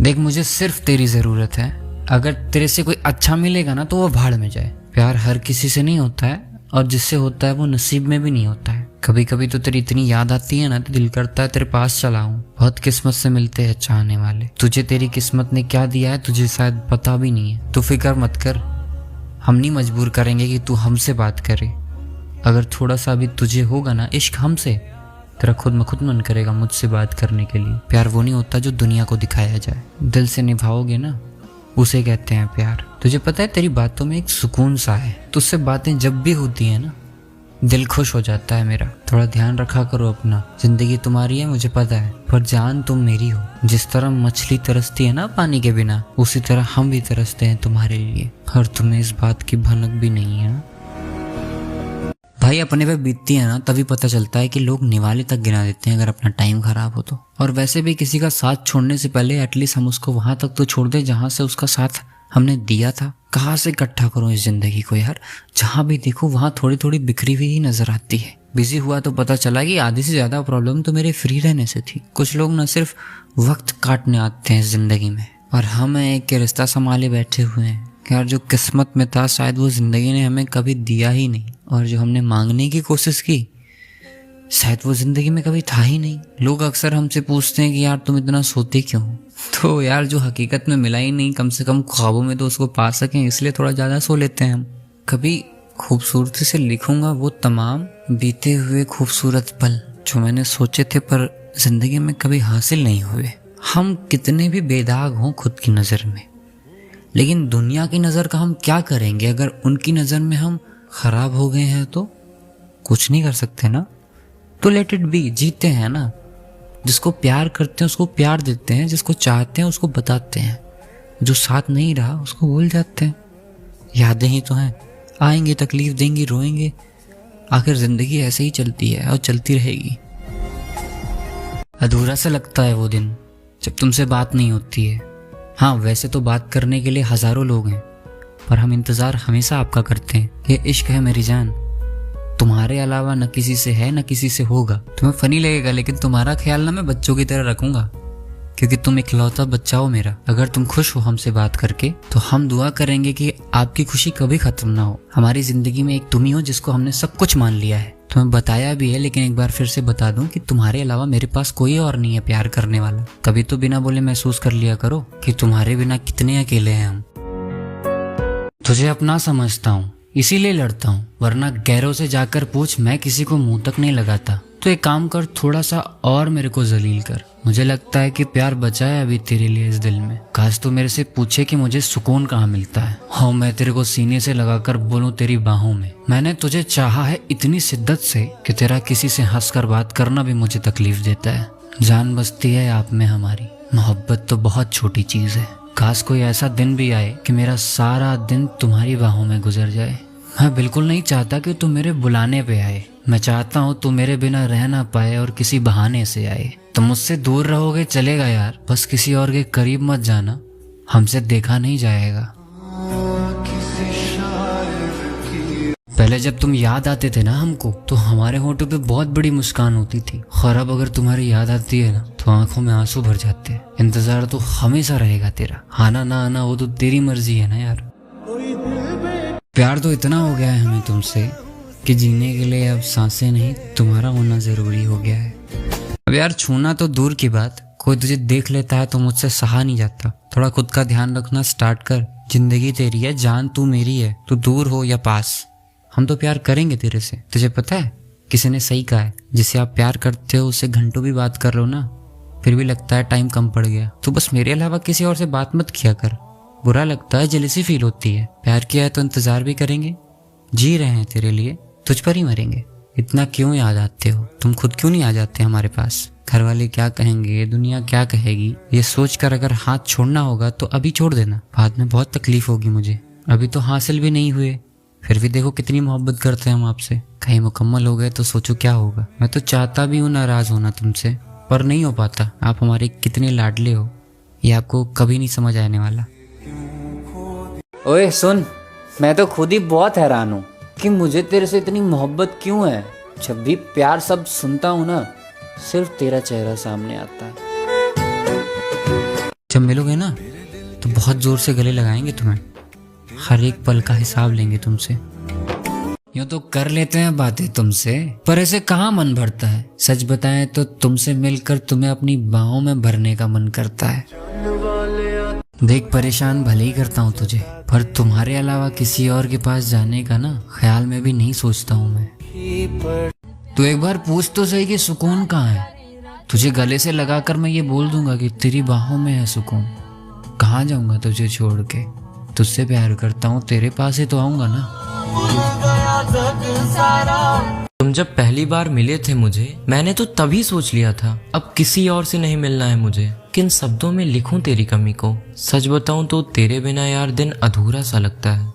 देख, मुझे सिर्फ तेरी ज़रूरत है। अगर तेरे से कोई अच्छा मिलेगा ना तो वो भाड़ में जाए। प्यार हर किसी से नहीं होता है, और जिससे होता है वो नसीब में भी नहीं होता है। कभी कभी तो तेरी इतनी याद आती है ना तो दिल करता है तेरे पास चला आऊं। बहुत किस्मत से मिलते हैं चाहने वाले। तुझे तेरी किस्मत ने क्या दिया है तुझे शायद पता भी नहीं है। तू फिक्र मत कर, हम नहीं मजबूर करेंगे कि तू हमसे बात करे। अगर थोड़ा सा भी तुझे होगा ना इश्क हमसे, तेरा खुद म खुद मन करेगा मुझसे बात करने के लिए। प्यार वो नहीं होता जो दुनिया को दिखाया जाए, दिल से निभाओगे ना उसे कहते हैं प्यार। तुझे पता है तेरी बातों में एक सुकून सा है। तुझसे बातें जब भी होती है ना दिल खुश हो जाता है मेरा। थोड़ा ध्यान रखा करो अपना। जिंदगी तुम्हारी है मुझे पता है, पर जान तुम मेरी हो। जिस तरह मछली तरसती है ना पानी के बिना, उसी तरह हम भी तरसते हैं तुम्हारे लिए। और तुम्हें इस बात की भनक भी नहीं है भाई। अपने पे बीतती है ना तभी पता चलता है कि लोग निवाले तक गिना देते हैं अगर अपना टाइम खराब हो तो। और वैसे भी किसी का साथ छोड़ने से पहले एटलीस्ट हम उसको वहां तक तो छोड़ दे जहां से उसका साथ हमने दिया था। कहाँ से इकट्ठा करूं इस जिंदगी को यार, जहां भी देखो वहां थोड़ी थोड़ी बिखरी हुई ही नजर आती है। बिजी हुआ तो पता चला कि आधी से ज्यादा प्रॉब्लम तो मेरे फ्री रहने से थी। कुछ लोग न सिर्फ वक्त काटने आते हैं जिंदगी में, और हम एक के रिश्ता संभाले बैठे हुए हैं। यार जो किस्मत में था शायद वो जिंदगी ने हमें कभी दिया ही नहीं, और जो हमने मांगने की कोशिश की शायद वो जिंदगी में कभी था ही नहीं। लोग अक्सर हमसे पूछते हैं कि यार तुम इतना सोते क्यों हो? तो यार जो हकीकत में मिला ही नहीं, कम से कम ख्वाबों में तो उसको पा सकें, इसलिए थोड़ा ज्यादा सो लेते हैं हम। कभी खूबसूरती से लिखूंगा वो तमाम बीते हुए खूबसूरत पल जो मैंने सोचे थे पर जिंदगी में कभी हासिल नहीं हुए। हम कितने भी बेदाग हों खुद की नजर में, लेकिन दुनिया की नजर का हम क्या करेंगे? अगर उनकी नजर में हम खराब हो गए हैं तो कुछ नहीं कर सकते ना, तो लेट इट बी। जीते हैं ना, जिसको प्यार करते हैं उसको प्यार देते हैं, जिसको चाहते हैं उसको बताते हैं, जो साथ नहीं रहा उसको भूल जाते हैं। यादें ही तो हैं, आएंगे तकलीफ देंगी रोएंगे, आखिर जिंदगी ऐसे ही चलती है और चलती रहेगी। अधूरा सा लगता है वो दिन जब तुमसे बात नहीं होती है। हाँ वैसे तो बात करने के लिए हजारों लोग हैं, पर हम इंतजार हमेशा आपका करते हैं। ये इश्क है मेरी जान, तुम्हारे अलावा न किसी से है न किसी से होगा। तुम्हें फनी लगेगा लेकिन तुम्हारा ख्याल ना मैं बच्चों की तरह रखूंगा, क्योंकि तुम इकलौता बच्चा हो मेरा। अगर तुम खुश हो हमसे बात करके तो हम दुआ करेंगे कि आपकी खुशी कभी खत्म ना हो। हमारी जिंदगी में एक तुम ही हो जिसको हमने सब कुछ मान लिया है। तुम्हें बताया भी है लेकिन एक बार फिर से बता दूं कि तुम्हारे अलावा मेरे पास कोई और नहीं है प्यार करने वाला। कभी तो बिना बोले महसूस कर लिया करो कि तुम्हारे बिना कितने अकेले हैं हम। तुझे अपना समझता हूँ इसीलिए लड़ता हूँ, वरना गैरों से जाकर पूछ, मैं किसी को मुंह तक नहीं लगाता। तो एक काम कर, थोड़ा सा और मेरे को जलील कर। मुझे लगता है कि प्यार बचा है अभी तेरे लिए इस दिल में। काश तो मेरे से पूछे कि मुझे सुकून कहाँ मिलता है। हाँ मैं तेरे को सीने से लगाकर बोलूं तेरी बाहों में। मैंने तुझे चाहा है इतनी शिद्दत से कि तेरा किसी से हंसकर बात करना भी मुझे तकलीफ देता है। जान बसती है आप में हमारी, मोहब्बत तो बहुत छोटी चीज है। काश कोई ऐसा दिन भी आए कि मेरा सारा दिन तुम्हारी बाहों में गुजर जाए। मैं बिल्कुल नहीं चाहता कि तुम मेरे बुलाने पे आए, मैं चाहता हूँ तुम मेरे बिना रह ना पाए और किसी बहाने से आए। तुम मुझसे दूर रहोगे चलेगा यार, बस किसी और के करीब मत जाना, हमसे देखा नहीं जाएगा। पहले जब तुम याद आते थे ना हमको तो हमारे होठों पे बहुत बड़ी मुस्कान होती थी, और अब अगर तुम्हारी याद आती है ना तो आंखों में आंसू भर जाते हैं। इंतजार तो हमेशा रहेगा तेरा, आना ना आना वो तो तेरी मर्जी है ना यार। प्यार तो इतना हो गया है हमें तुमसे कि जीने के लिए अब सांसें नहीं तुम्हारा होना जरूरी हो गया है। अब यार छूना तो दूर की बात, कोई तुझे देख लेता है तो मुझसे सहा नहीं जाता। थोड़ा खुद का ध्यान रखना स्टार्ट कर। जिंदगी तेरी है, जान तू मेरी है, तू दूर हो या पास हम तो प्यार करेंगे तेरे से। तुझे पता है किसी ने सही कहा है, जिसे आप प्यार करते हो उससे घंटों भी बात कर लो ना फिर भी लगता है टाइम कम पड़ गया। तो बस मेरे अलावा किसी और से बात मत किया कर, बुरा लगता है, जेलसी फील होती है। प्यार किया है तो इंतजार भी करेंगे, जी रहे हैं तेरे लिए, तुझ पर ही मरेंगे। इतना क्यों याद आते हो तुम, खुद क्यों नहीं आ जाते हमारे पास? घर वाले क्या कहेंगे, दुनिया क्या कहेगी, ये सोचकर अगर हाथ छोड़ना होगा तो अभी छोड़ देना, बाद में बहुत तकलीफ होगी मुझे। अभी तो हासिल भी नहीं हुए, फिर भी देखो कितनी मोहब्बत करते हैं हम आपसे। कहीं मुकम्मल हो गए तो सोचो क्या होगा। मैं तो चाहता भी हूँ नाराज होना तुमसे, पर नहीं हो पाता। आप हमारे कितने लाडले हो ये आपको कभी नहीं समझ आने वाला। ओए सुन, मैं तो खुद ही बहुत हैरान हूँ कि मुझे तेरे से इतनी मोहब्बत क्यों है। जब भी प्यार शब्द सुनता हूँ ना सिर्फ तेरा चेहरा सामने आता है। जब मिलोगे ना तो बहुत जोर से गले लगाएंगे तुम्हें, हर एक पल का हिसाब लेंगे तुमसे। यूं तो कर लेते हैं बातें तुमसे, पर ऐसे कहाँ मन भरता है। सच बताएं तो तुमसे मिलकर तुम्हें अपनी बाहों में भरने का मन करता है। देख परेशान भले ही करता हूँ तुझे, पर तुम्हारे अलावा किसी और के पास जाने का ना ख्याल में भी नहीं सोचता हूँ मैं। तू एक बार पूछ तो सही कि सुकून कहाँ है। तुझे गले से लगाकर मैं ये बोल दूंगा कि तेरी बाहों में है सुकून। कहाँ जाऊंगा तुझे छोड़ के, तुझसे प्यार करता हूँ, तेरे पास ही तो आऊंगा ना। तुम जब पहली बार मिले थे मुझे, मैंने तो तभी सोच लिया था अब किसी और से नहीं मिलना है मुझे। किन शब्दों में लिखूं तेरी कमी को। सच बताऊं तो तेरे बिना यार दिन अधूरा सा लगता है।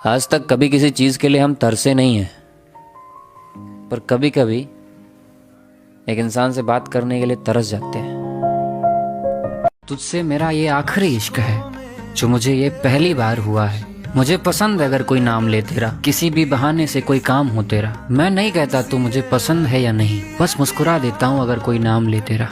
आज तक कभी किसी चीज के लिए हम तरसे नहीं हैं, पर कभी कभी एक इंसान से बात करने के लिए तरस जाते हैं। तुझसे मेरा ये आखिरी इश्क है जो मुझे ये पहली बार हुआ है। मुझे पसंद है अगर कोई नाम ले तेरा, किसी भी बहाने से कोई काम हो तेरा। मैं नहीं कहता तू मुझे पसंद है या नहीं, बस मुस्कुरा देता हूँ अगर कोई नाम ले तेरा।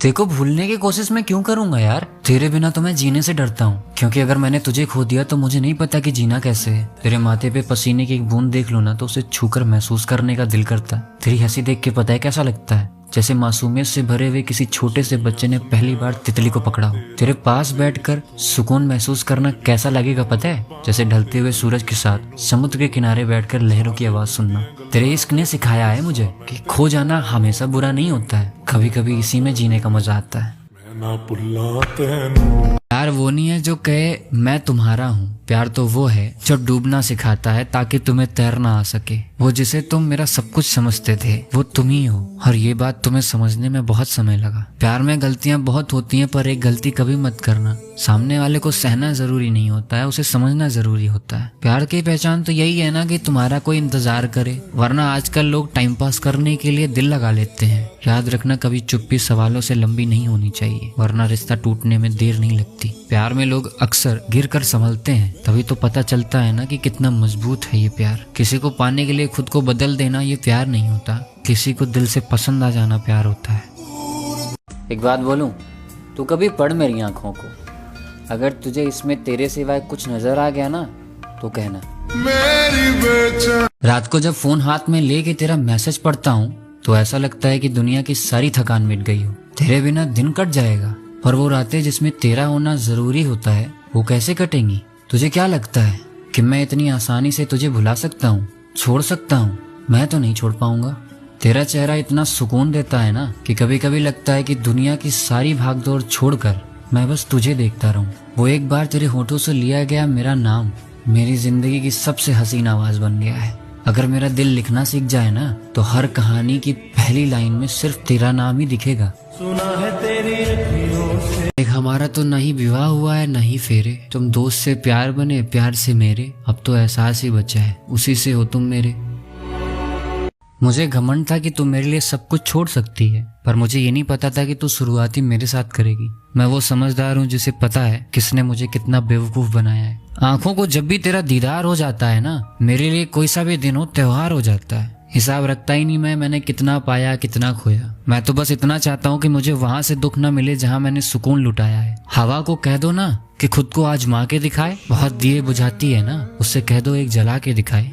देखो भूलने की कोशिश मैं क्यों करूंगा यार, तेरे बिना तो मैं जीने से डरता हूँ। क्योंकि अगर मैंने तुझे खो दिया तो मुझे नहीं पता कि जीना कैसे है। तेरे माथे पे पसीने की एक बूंद देख लो ना तो उसे छूकर महसूस करने का दिल करता है। तेरी हंसी देख के पता है कैसा लगता है, जैसे मासूमियत से भरे हुए किसी छोटे से बच्चे ने पहली बार तितली को पकड़ा हो। तेरे पास बैठकर सुकून महसूस करना कैसा लगेगा पता है, जैसे ढलते हुए सूरज के साथ समुद्र के किनारे बैठकर लहरों की आवाज सुनना। तेरे इश्क ने सिखाया है मुझे कि खो जाना हमेशा बुरा नहीं होता है, कभी कभी इसी में जीने का मजा आता है। प्यार वो नहीं है जो कहे मैं तुम्हारा हूँ, प्यार तो वो है जो डूबना सिखाता है ताकि तुम्हें तैरना आ सके। वो जिसे तुम मेरा सब कुछ समझते थे वो तुम ही हो, और ये बात तुम्हें समझने में बहुत समय लगा। प्यार में गलतियां बहुत होती हैं, पर एक गलती कभी मत करना। सामने वाले को सहना जरूरी नहीं होता है, उसे समझना जरूरी होता है। प्यार की पहचान तो यही है ना कि तुम्हारा कोई इंतजार करे, वरना आजकल लोग टाइम पास करने के लिए दिल लगा लेते हैं। याद रखना कभी चुप्पी सवालों से लंबी नहीं होनी चाहिए, वरना रिश्ता टूटने में देर नहीं लगती। प्यार में लोग अक्सर गिर कर संभलते हैं, तभी तो पता चलता है ना कि कितना मजबूत है ये प्यार। किसी को पाने के लिए खुद को बदल देना ये प्यार नहीं होता, किसी को दिल से पसंद आ जाना प्यार होता है। एक बात बोलूं, तू कभी पढ़ मेरी आंखों को, अगर तुझे इसमें तेरे सिवाय कुछ नजर आ गया ना तो कहना। रात को जब फोन हाथ में लेके तेरा मैसेज पढ़ता हूँ तो ऐसा लगता है कि दुनिया की सारी थकान मिट गई हो। तेरे बिना दिन कट जाएगा, पर वो रातें जिसमें तेरा होना जरूरी होता है वो कैसे कटेंगी। तुझे क्या लगता है कि मैं इतनी आसानी से तुझे भुला सकता हूँ, छोड़ सकता हूँ? मैं तो नहीं छोड़ पाऊंगा। तेरा चेहरा इतना सुकून देता है ना कि कभी कभी लगता है कि दुनिया की सारी भागदौड़ छोड़कर मैं बस तुझे देखता रहूं। वो एक बार तेरे होठों से लिया गया मेरा नाम मेरी जिंदगी की सबसे हसीन आवाज बन गया है। अगर मेरा दिल लिखना सीख जाए ना तो हर कहानी की पहली लाइन में सिर्फ तेरा नाम ही दिखेगा। सुना है तेरी अखियों से। एक हमारा तो ना ही विवाह हुआ है ना ही फेरे, तुम दोस्त से प्यार बने प्यार से मेरे, अब तो एहसास ही बचा है उसी से हो तुम मेरे। मुझे घमंड था कि तू मेरे लिए सब कुछ छोड़ सकती है, पर मुझे ये नहीं पता था कि तू शुरुआती मेरे साथ करेगी। मैं वो समझदार हूँ जिसे पता है किसने मुझे कितना बेवकूफ बनाया है। आंखों को जब भी तेरा दीदार हो जाता है ना, मेरे लिए कोई सा भी दिन हो त्योहार हो जाता है। हिसाब रखता ही नहीं मैंने कितना पाया कितना खोया। मैं तो बस इतना चाहता हूँ कि मुझे वहां से दुख न मिले जहाँ मैंने सुकून लुटाया है। हवा को कह दो ना कि खुद को आजमा के दिखाए, बहुत दिए बुझाती है ना, उससे कह दो एक जला के दिखाए।